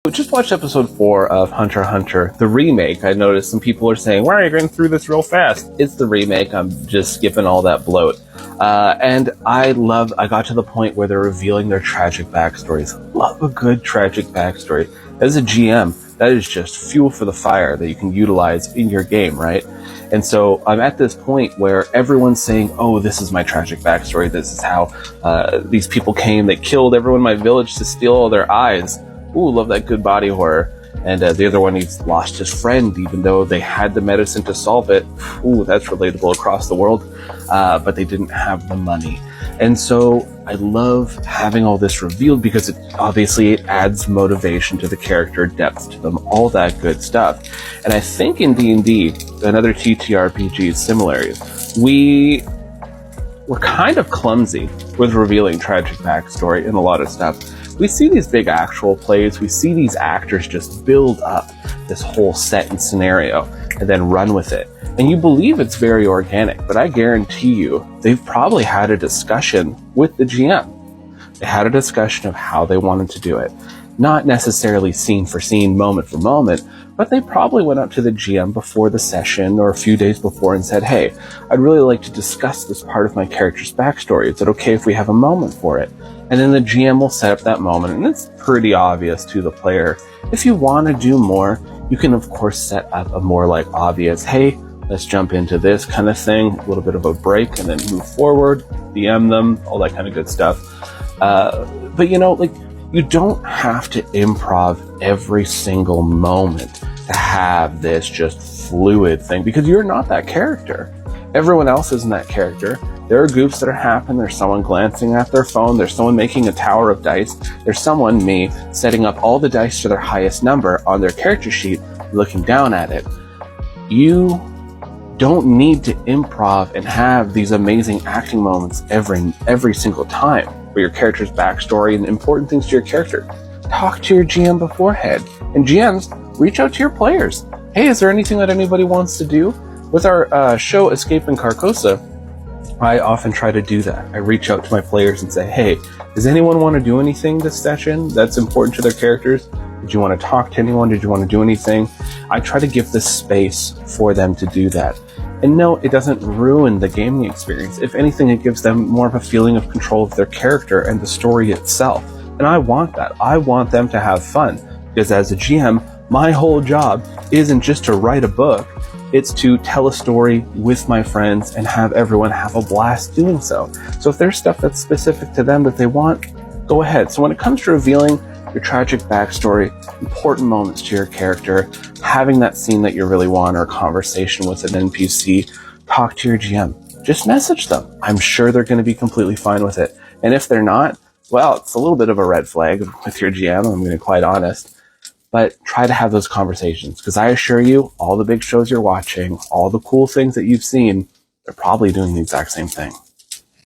Just watched episode 4 of Hunter x Hunter, the remake. I noticed some people are saying, why are you going through this real fast? It's the remake. I'm just skipping all that bloat. And I got to the point where they're revealing their tragic backstories. Love a good tragic backstory. As a GM, that is just fuel for the fire that you can utilize in your game, right? And so I'm at this point where everyone's saying, oh, this is my tragic backstory. This is how these people came. They killed everyone in my village to steal all their eyes. Ooh, love that good body horror. And the other one, he's lost his friend, even though they had the medicine to solve it. Ooh, that's relatable across the world. But they didn't have the money. And so I love having all this revealed because it adds motivation to the character, depth to them, all that good stuff. And I think in D&D, another ttrpg similarities, we were kind of clumsy with revealing tragic backstory in a lot of stuff. We see these big actual plays, we see these actors just build up this whole set and scenario and then run with it. And you believe it's very organic, but I guarantee you, they've probably had a discussion with the GM. They had a discussion of how they wanted to do it. Not necessarily scene for scene, moment for moment, but they probably went up to the GM before the session or a few days before and said, hey, I'd really like to discuss this part of my character's backstory. Is it okay if we have a moment for it? And then the GM will set up that moment, and it's pretty obvious to the player. If you want to do more, you can of course set up a more obvious, hey, let's jump into this kind of thing, a little bit of a break, and then move forward, DM them, all that kind of good stuff. But you don't have to improv every single moment to have this just fluid thing, because you're not that character. Everyone else isn't that character. There are goofs that are happening. There's someone glancing at their phone. There's someone making a tower of dice. There's someone, me, setting up all the dice to their highest number on their character sheet, looking down at it. You don't need to improv and have these amazing acting moments every single time for your character's backstory and important things to your character. Talk to your GM beforehand. And GMs, reach out to your players. Hey, is there anything that anybody wants to do? With our show, Escape in Carcosa, I often try to do that. I reach out to my players and say, hey, does anyone want to do anything this session that's important to their characters? Did you want to talk to anyone? Did you want to do anything? I try to give the space for them to do that. And no, it doesn't ruin the gaming experience. If anything, it gives them more of a feeling of control of their character and the story itself. And I want that. I want them to have fun. Because as a GM, my whole job isn't just to write a book. It's to tell a story with my friends and have everyone have a blast doing so. So if there's stuff that's specific to them that they want, go ahead. So when it comes to revealing your tragic backstory, important moments to your character, having that scene that you really want or a conversation with an NPC, talk to your GM. Just message them. I'm sure they're going to be completely fine with it. And if they're not, well, it's a little bit of a red flag with your GM, I'm going to be quite honest. But try to have those conversations, because I assure you, all the big shows you're watching, all the cool things that you've seen, they're probably doing the exact same thing.